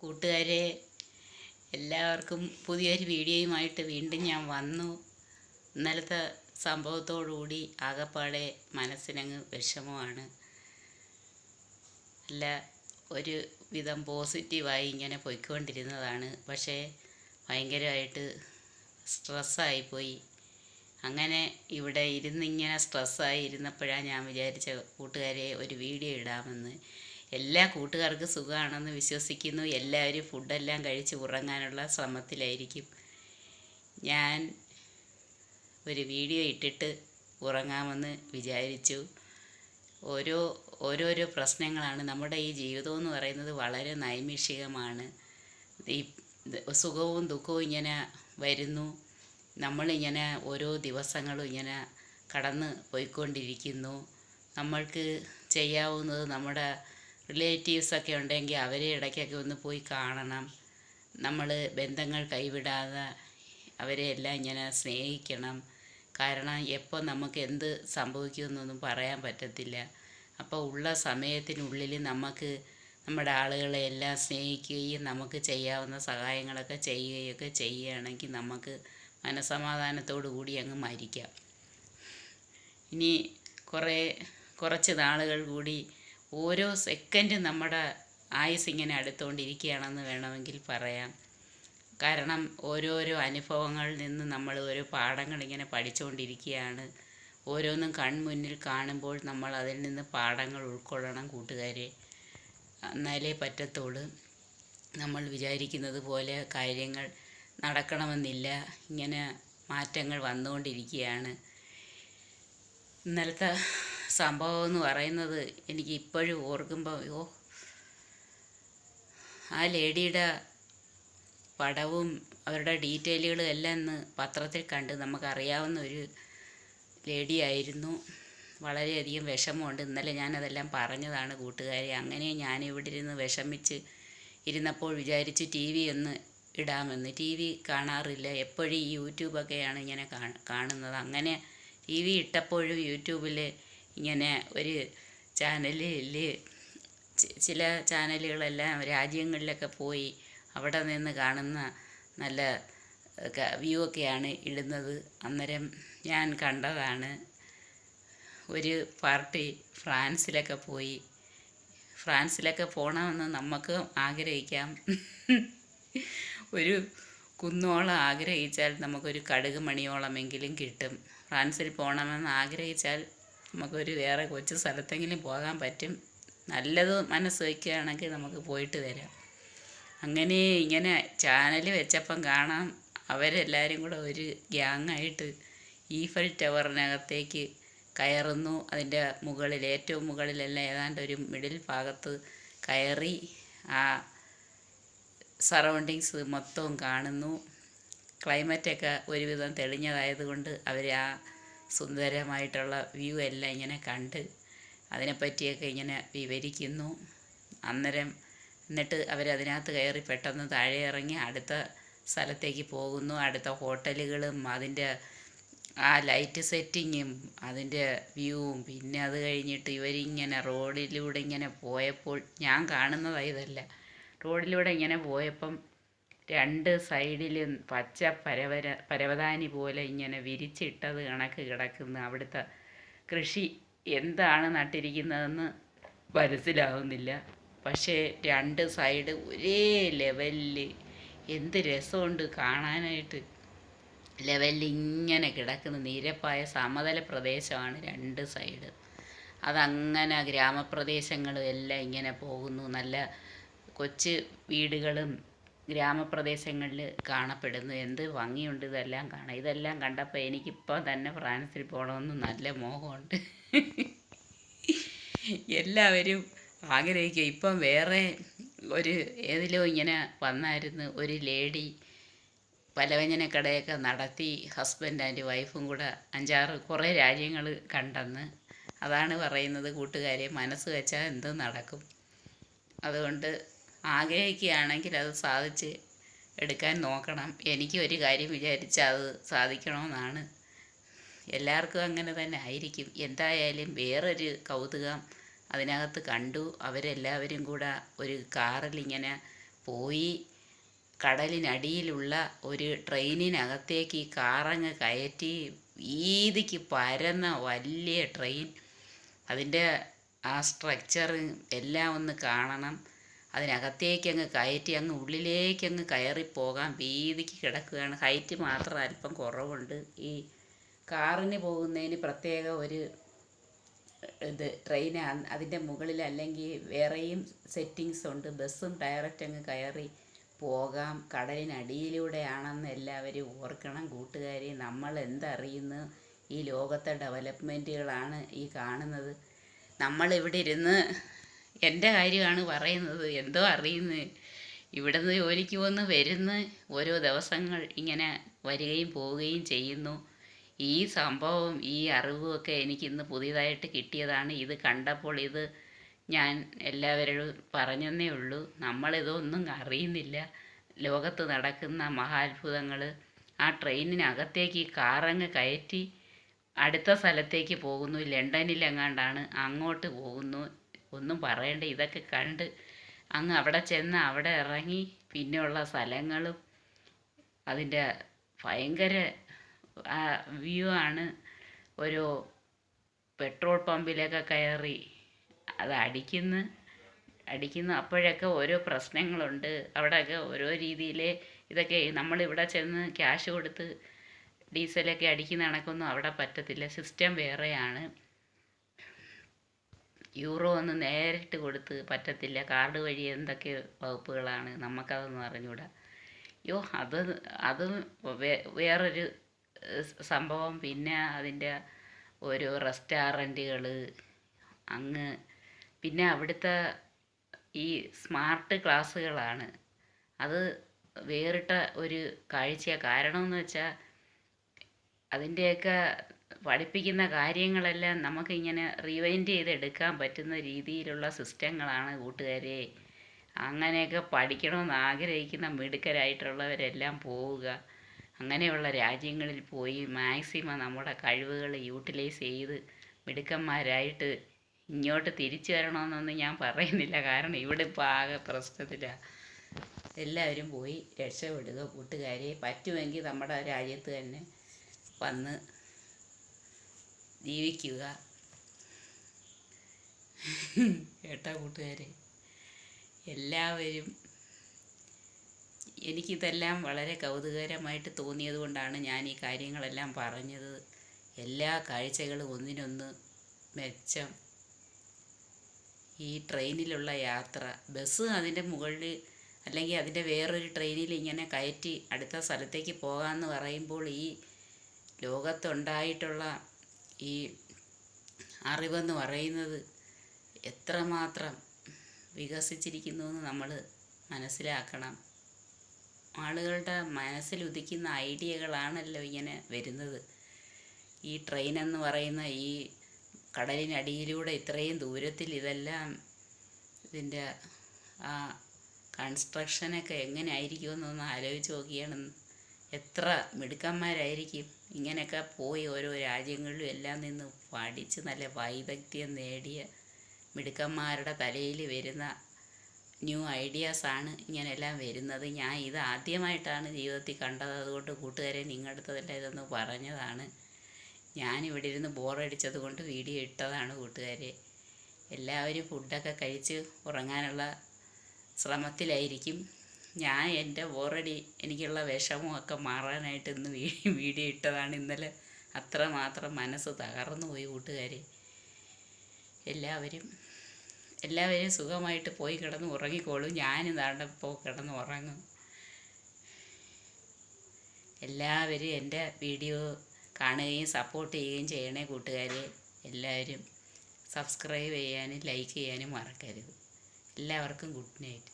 കൂട്ടുകാരെ, എല്ലാവർക്കും പുതിയൊരു വീഡിയോയുമായിട്ട് വീണ്ടും ഞാൻ വന്നു. ഇന്നലത്തെ സംഭവത്തോടുകൂടി ആകപ്പാടെ മനസ്സിനങ്ങ് വിഷമമാണ്. അല്ല, ഒരു വിധം പോസിറ്റീവായി ഇങ്ങനെ പോയിക്കൊണ്ടിരുന്നതാണ്. പക്ഷേ ഭയങ്കരമായിട്ട് സ്ട്രെസ്സായിപ്പോയി. അങ്ങനെ ഇവിടെ ഇരുന്നിങ്ങനെ സ്ട്രെസ്സായി ഇരുന്നപ്പോഴാണ് ഞാൻ വിചാരിച്ച കൂട്ടുകാരെ ഒരു വീഡിയോ ഇടാമെന്ന്. എല്ലാ കൂട്ടുകാർക്കും സുഖമാണെന്ന് വിശ്വസിക്കുന്നു. എല്ലാവരും ഫുഡെല്ലാം കഴിച്ച് ഉറങ്ങാനുള്ള ശ്രമത്തിലായിരിക്കും. ഞാൻ ഒരു വീഡിയോ ഇട്ടിട്ട് ഉറങ്ങാമെന്ന് വിചാരിച്ചു. ഓരോരോ പ്രശ്നങ്ങളാണ്. നമ്മുടെ ഈ ജീവിതം എന്ന് പറയുന്നത് വളരെ നൈമിഷികമാണ്. ഈ സുഖവും ദുഃഖവും ഇങ്ങനെ വരുന്നു. നമ്മളിങ്ങനെ ഓരോ ദിവസങ്ങളും ഇങ്ങനെ കടന്ന് പോയിക്കൊണ്ടിരിക്കുന്നു. നമ്മൾക്ക് ചെയ്യാവുന്നത് നമ്മുടെ റിലേറ്റീവ്സൊക്കെ ഉണ്ടെങ്കിൽ അവരെ ഇടയ്ക്കൊക്കെ ഒന്ന് പോയി കാണണം. നമ്മൾ ബന്ധങ്ങൾ കൈവിടാതെ അവരെ എല്ലാം ഇങ്ങനെ സ്നേഹിക്കണം. കാരണം എപ്പോൾ നമുക്ക് എന്ത് സംഭവിക്കുമെന്നൊന്നും പറയാൻ പറ്റത്തില്ല. അപ്പോൾ ഉള്ള സമയത്തിനുള്ളിൽ നമുക്ക് നമ്മുടെ ആളുകളെ എല്ലാം സ്നേഹിക്കുകയും നമുക്ക് ചെയ്യാവുന്ന സഹായങ്ങളൊക്കെ ചെയ്യുകയൊക്കെ ചെയ്യുകയാണെങ്കിൽ നമുക്ക് മനസ്സമാധാനത്തോടു കൂടി അങ്ങ് മരിക്കാം. ഇനി കുറച്ച് നാളുകൾ കൂടി ഓരോ സെക്കൻഡും നമ്മുടെ ആയുസ് ഇങ്ങനെ അടുത്തുകൊണ്ടിരിക്കുകയാണെന്ന് വേണമെങ്കിൽ പറയാം. കാരണം ഓരോരോ അനുഭവങ്ങളിൽ നിന്ന് നമ്മൾ ഓരോ പാഠങ്ങൾ ഇങ്ങനെ പഠിച്ചുകൊണ്ടിരിക്കുകയാണ്. ഓരോന്നും കൺമുന്നിൽ കാണുമ്പോൾ നമ്മൾ അതിൽ നിന്ന് പാഠങ്ങൾ ഉൾക്കൊള്ളണം കൂട്ടുകാരെ. എന്നാലേ പറ്റത്തുള്ളൂ. നമ്മൾ വിചാരിക്കുന്നത് പോലെ കാര്യങ്ങൾ നടക്കണമെന്നില്ല. ഇങ്ങനെ മാറ്റങ്ങൾ വന്നുകൊണ്ടിരിക്കുകയാണ്. ഇന്നലത്തെ സംഭവം എന്ന് പറയുന്നത് എനിക്ക് ഇപ്പോഴും ഓർക്കുമ്പോൾ ആ ലേഡിയുടെ പടവും അവരുടെ ഡീറ്റെയിലുകളും എല്ലാം ഇന്ന് പത്രത്തിൽ കണ്ട് നമുക്കറിയാവുന്ന ഒരു ലേഡിയായിരുന്നു. വളരെയധികം വിഷമമുണ്ട്. ഇന്നലെ ഞാനതെല്ലാം പറഞ്ഞതാണ് കൂട്ടുകാരെ. അങ്ങനെ ഞാനിവിടെ ഇരുന്ന് വിഷമിച്ച് ഇരുന്നപ്പോൾ വിചാരിച്ച് ടി വി ഒന്ന് ഇടാമെന്ന്. ടി വി കാണാറില്ല. എപ്പോഴും ഈ യൂട്യൂബൊക്കെയാണ് ഇങ്ങനെ കാണുന്നത്. അങ്ങനെ ടി വി ഇട്ടപ്പോഴും യൂട്യൂബിൽ ഇങ്ങനെ ഒരു ചാനലിൽ ചില ചാനലുകളെല്ലാം രാജ്യങ്ങളിലൊക്കെ പോയി അവിടെ നിന്ന് കാണുന്ന നല്ല വ്യൂ ഒക്കെയാണ് ഇടുന്നത്. അന്നേരം ഞാൻ കണ്ടതാണ് ഒരു പാർട്ടി ഫ്രാൻസിലൊക്കെ പോയി. ഫ്രാൻസിലൊക്കെ പോകണമെന്ന് നമുക്ക് ആഗ്രഹിക്കാം. ഒരു കുന്നോളം ആഗ്രഹിച്ചാൽ നമുക്കൊരു കടുക് മണിയോളമെങ്കിലും കിട്ടും. ഫ്രാൻസിൽ പോകണമെന്ന് ആഗ്രഹിച്ചാൽ നമുക്കൊരു വേറെ കൊച്ചു സ്ഥലത്തെങ്കിലും പോകാൻ പറ്റും. നല്ലത് മനസ്സ് വയ്ക്കുകയാണെങ്കിൽ നമുക്ക് പോയിട്ട് വരാം. അങ്ങനെ ഇങ്ങനെ ചാനൽ വെച്ചപ്പം കാണാം അവരെല്ലാവരും കൂടെ ഒരു ഗ്യാങ്ങായിട്ട് ഈഫൽ ടവറിനകത്തേക്ക് കയറുന്നു. അതിൻ്റെ മുകളിൽ ഏറ്റവും മുകളിലല്ല, ഏതാണ്ട് ഒരു മിഡിൽ ഭാഗത്ത് കയറി ആ സറൗണ്ടിങ്സ് മൊത്തവും കാണുന്നു. ക്ലൈമറ്റൊക്കെ ഒരുവിധം തെളിഞ്ഞതായതുകൊണ്ട് അവർ ആ സുന്ദരമായിട്ടുള്ള വ്യൂ എല്ലാം ഇങ്ങനെ കണ്ട് അതിനെപ്പറ്റിയൊക്കെ ഇങ്ങനെ വിവരിക്കുന്നു. എന്നിട്ട് അവരതിനകത്ത് കയറി പെട്ടെന്ന് താഴെ ഇറങ്ങി അടുത്ത സ്ഥലത്തേക്ക് പോകുന്നു. അടുത്ത ഹോട്ടലുകളും അതിൻ്റെ ആ ലൈറ്റ് സെറ്റിങ്ങും അതിൻ്റെ വ്യൂവും. പിന്നെ അത് കഴിഞ്ഞിട്ട് ഇവരിങ്ങനെ റോഡിലൂടെ ഇങ്ങനെ പോയപ്പോൾ ഞാൻ കാണുന്നതാണ് ഇതല്ല. റോഡിലൂടെ ഇങ്ങനെ പോയപ്പം രണ്ട് സൈഡിലും പച്ച പരവതാനി പോലെ ഇങ്ങനെ വിരിച്ചിട്ടത് കണക്ക് കിടക്കുന്ന അവിടുത്തെ കൃഷി എന്താണ് നട്ടിരിക്കുന്നതെന്ന് മനസ്സിലാവുന്നില്ല. പക്ഷേ രണ്ട് സൈഡ് ഒരേ ലെവലിൽ എന്ത് രസമുണ്ട് കാണാനായിട്ട്. ലെവലിൽ ഇങ്ങനെ കിടക്കുന്ന നിരപ്പായ സമതല പ്രദേശമാണ് രണ്ട് സൈഡ്. അതങ്ങനെ ഗ്രാമപ്രദേശങ്ങളും എല്ലാം ഇങ്ങനെ പോകുന്നു. നല്ല കൊച്ചു വീടുകളും ഗ്രാമപ്രദേശങ്ങളിൽ കാണപ്പെടുന്നു. എന്ത് ഭംഗിയുണ്ട് ഇതെല്ലാം കാണാം. ഇതെല്ലാം കണ്ടപ്പോൾ എനിക്കിപ്പോൾ തന്നെ ഫ്രാൻസിൽ പോകണമെന്ന് നല്ല മോഹമുണ്ട്. എല്ലാവരും ആഗ്രഹിക്കുക. ഇപ്പം വേറെ ഒരു ഏതിലോ ഇങ്ങനെ വന്നായിരുന്നു ഒരു ലേഡി പലവ്യഞ്ജന കടയൊക്കെ നടത്തി ഹസ്ബൻഡ് ആൻഡ് വൈഫും കൂടെ 5-6 കുറേ രാജ്യങ്ങൾ കണ്ടെന്ന്. അതാണ് പറയുന്നത് കൂട്ടുകാരെ. മനസ്സ് വെച്ചാൽ എന്തും നടക്കും. അതുകൊണ്ട് ആഗ്രഹിക്കുകയാണെങ്കിൽ അത് സാധിച്ച് എടുക്കാൻ നോക്കണം. എനിക്ക് ഒരു കാര്യം വിചാരിച്ചാൽ അത് സാധിക്കണമെന്നാണ്. എല്ലാവർക്കും അങ്ങനെ തന്നെ ആയിരിക്കും. എന്തായാലും വേറൊരു കൗതുകം അതിനകത്ത് കണ്ടു. അവരെല്ലാവരും കൂടെ ഒരു കാറിൽ ഇങ്ങനെ പോയി കടലിനടിയിലുള്ള ഒരു ട്രെയിനിനകത്തേക്ക് ഈ കാറങ്ങ് കയറ്റി വീതിക്ക് പരന്ന വലിയ ട്രെയിൻ. അതിൻ്റെ ആ സ്ട്രക്ചർ എല്ലാം ഒന്ന് കാണണം. അതിനകത്തേക്ക് അങ്ങ് കയറ്റി അങ്ങ് ഉള്ളിലേക്ക് അങ്ങ് കയറിപ്പോകാൻ വീതിക്ക് കിടക്കുകയാണ്. ഹൈറ്റ് മാത്രം അല്പം കുറവുണ്ട്. ഈ കാറിന് പോകുന്നതിന് പ്രത്യേക ഒരു ട്രെയിൻ അതിൻ്റെ മുകളിൽ അല്ലെങ്കിൽ വേറെയും സെറ്റിങ്സ് ഉണ്ട്. ബസ്സും ഡയറക്റ്റ് അങ്ങ് കയറി പോകാം. കടലിനടിയിലൂടെയാണെന്ന് എല്ലാവരും ഓർക്കണം കൂട്ടുകാരെ. നമ്മൾ എന്തറിയുന്നു? ഈ ലോകത്തെ ഡെവലപ്മെൻറ്റുകളാണ് ഈ കാണുന്നത്. നമ്മളിവിടെ ഇരുന്ന് എൻ്റെ കാര്യമാണ് പറയുന്നത്. എന്തോ അറിയുന്നു. ഇവിടുന്ന് ജോലിക്ക് വന്ന് വരുന്ന് ഓരോ ദിവസങ്ങൾ ഇങ്ങനെ വരികയും പോവുകയും ചെയ്യുന്നു. ഈ സംഭവം ഈ അറിവുമൊക്കെ എനിക്കിന്ന് പുതിയതായിട്ട് കിട്ടിയതാണ്. ഇത് കണ്ടപ്പോൾ ഇത് ഞാൻ എല്ലാവരോടും പറഞ്ഞെന്നേ ഉള്ളൂ. നമ്മളിതൊന്നും അറിയുന്നില്ല. ലോകത്ത് നടക്കുന്ന മഹാത്ഭുതങ്ങൾ. ആ ട്രെയിനിനകത്തേക്ക് കാറങ്ങ് കയറ്റി അടുത്ത സ്ഥലത്തേക്ക് പോകുന്നു. ലണ്ടനിലെങ്ങാണ്ടാണ്, അങ്ങോട്ട് പോകുന്നു. ഒന്നും പറയണ്ട. ഇതൊക്കെ കണ്ട് അങ്ങ് അവിടെ ചെന്ന് അവിടെ ഇറങ്ങി പിന്നെയുള്ള സ്ഥലങ്ങളും അതിൻ്റെ ഭയങ്കര വ്യൂ ആണ്. ഒരു പെട്രോൾ പമ്പിലൊക്കെ കയറി അത് അടിക്കുന്നു. അപ്പോഴൊക്കെ ഓരോ പ്രശ്നങ്ങളുണ്ട്. അവിടെയൊക്കെ ഓരോ രീതിയിൽ ഇതൊക്കെ നമ്മളിവിടെ ചെന്ന് ക്യാഷ് കൊടുത്ത് ഡീസലൊക്കെ അടിക്കുന്ന കണക്കൊന്നും അവിടെ പറ്റത്തില്ല. സിസ്റ്റം വേറെയാണ്. യൂറോ ഒന്നും നേരിട്ട് കൊടുത്ത് പറ്റത്തില്ല. കാർഡ് വഴി എന്തൊക്കെ വകുപ്പുകളാണ്, നമുക്കതൊന്നും അറിഞ്ഞൂടാ. അത് വേറൊരു സംഭവം. പിന്നെ അതിൻ്റെ ഓരോ റെസ്റ്റോറൻറ്റുകൾ പിന്നെ അവിടുത്തെ ഈ സ്മാർട്ട് ക്ലാസ്സുകളാണ്. അത് വേറിട്ട ഒരു കാഴ്ചയാണ്. കാരണമെന്ന് വെച്ചാൽ അതിൻ്റെയൊക്കെ പഠിപ്പിക്കുന്ന കാര്യങ്ങളെല്ലാം നമുക്കിങ്ങനെ റിവൈൻഡ് ചെയ്തെടുക്കാൻ പറ്റുന്ന രീതിയിലുള്ള സിസ്റ്റങ്ങളാണ് കൂട്ടുകാരെ. അങ്ങനെയൊക്കെ പഠിക്കണമെന്ന് ആഗ്രഹിക്കുന്ന മിടുക്കരായിട്ടുള്ളവരെല്ലാം പോവുക. അങ്ങനെയുള്ള രാജ്യങ്ങളിൽ പോയി മാക്സിമം നമ്മുടെ കഴിവുകൾ യൂട്ടിലൈസ് ചെയ്ത് മിടുക്കന്മാരായിട്ട് ഇങ്ങോട്ട് തിരിച്ചു വരണമെന്നൊന്നും ഞാൻ പറയുന്നില്ല. കാരണം ഇവിടെ ഇപ്പോൾ ആകെ പ്രശ്നത്തിലാണ്. എല്ലാവരും പോയി രക്ഷപ്പെടുക കൂട്ടുകാരെ. പറ്റുമെങ്കിൽ നമ്മുടെ രാജ്യത്ത് തന്നെ വന്ന് ജീവിക്കുക. കേട്ടാ കൂട്ടുകാരെ? എല്ലാവരും എനിക്കിതെല്ലാം വളരെ കൗതുകകരമായിട്ട് തോന്നിയത് കൊണ്ടാണ് ഞാൻ ഈ കാര്യങ്ങളെല്ലാം പറഞ്ഞത്. എല്ലാ കാഴ്ചകളും ഒന്നിനൊന്ന് മെച്ചം. ഈ ട്രെയിനിലുള്ള യാത്ര, ബസ് അതിൻ്റെ മുകളിൽ അല്ലെങ്കിൽ അതിൻ്റെ വേറൊരു ട്രെയിനിൽ ഇങ്ങനെ കയറ്റി അടുത്ത സ്ഥലത്തേക്ക് പോകാമെന്ന് പറയുമ്പോൾ ഈ ലോകത്തുണ്ടായിട്ടുള്ള ഈ അറിവെന്ന് പറയുന്നത് എത്രമാത്രം വികസിച്ചിരിക്കുന്നു എന്ന് നമ്മൾ മനസ്സിലാക്കണം. ആളുകളുടെ മനസ്സിലുദിക്കുന്ന ഐഡിയകളാണല്ലോ ഇങ്ങനെ വരുന്നത്. ഈ ട്രെയിനെന്ന് പറയുന്ന ഈ കടലിനടിയിലൂടെ ഇത്രയും ദൂരത്തിൽ ഇതെല്ലാം ഇതിൻ്റെ ആ കൺസ്ട്രക്ഷനൊക്കെ എങ്ങനെ ആയിരിക്കുമെന്നൊന്ന് ആലോചിച്ച് നോക്കിയാണ്. എത്ര മിടുക്കന്മാരായിരിക്കും ഇങ്ങനെയൊക്കെ പോയി ഓരോ രാജ്യങ്ങളിലും എല്ലാം നിന്ന് പഠിച്ച് നല്ല വൈദഗ്ധ്യം നേടിയ മിടുക്കന്മാരുടെ തലയിൽ വരുന്ന ന്യൂ ഐഡിയാസാണ് ഇങ്ങനെയെല്ലാം വരുന്നത്. ഞാൻ ഇത് ആദ്യമായിട്ടാണ് ജീവിതത്തിൽ കണ്ടത്. അതുകൊണ്ട് കൂട്ടുകാരെ നിങ്ങളുടെ അടുത്തതെല്ലാം ഇതൊന്ന് പറഞ്ഞതാണ്. ഞാനിവിടെ ഇരുന്ന് ബോറടിച്ചത് കൊണ്ട് വീഡിയോ ഇട്ടതാണ് കൂട്ടുകാരെ. എല്ലാവരും ഫുഡൊക്കെ കഴിച്ച് ഉറങ്ങാനുള്ള ശ്രമത്തിലായിരിക്കും. ഞാൻ എൻ്റെ ബോറടി എനിക്കുള്ള വിഷമമൊക്കെ മാറാനായിട്ട് ഇന്ന് വീഡിയോ ഇട്ടതാണ്. ഇന്നലെ അത്രമാത്രം മനസ്സ് തകർന്നു പോയി കൂട്ടുകാരെ. എല്ലാവരും സുഖമായിട്ട് പോയി കിടന്ന് ഉറങ്ങിക്കോളും. ഞാനും താണ്ടപ്പോൾ കിടന്ന് ഉറങ്ങും. എല്ലാവരും എൻ്റെ വീഡിയോ കാണുകയും സപ്പോർട്ട് ചെയ്യുകയും ചെയ്യണേ കൂട്ടുകാരെ. എല്ലാവരും സബ്സ്ക്രൈബ് ചെയ്യാനും ലൈക്ക് ചെയ്യാനും മറക്കരുത്. എല്ലാവർക്കും ഗുഡ് നൈറ്റ്.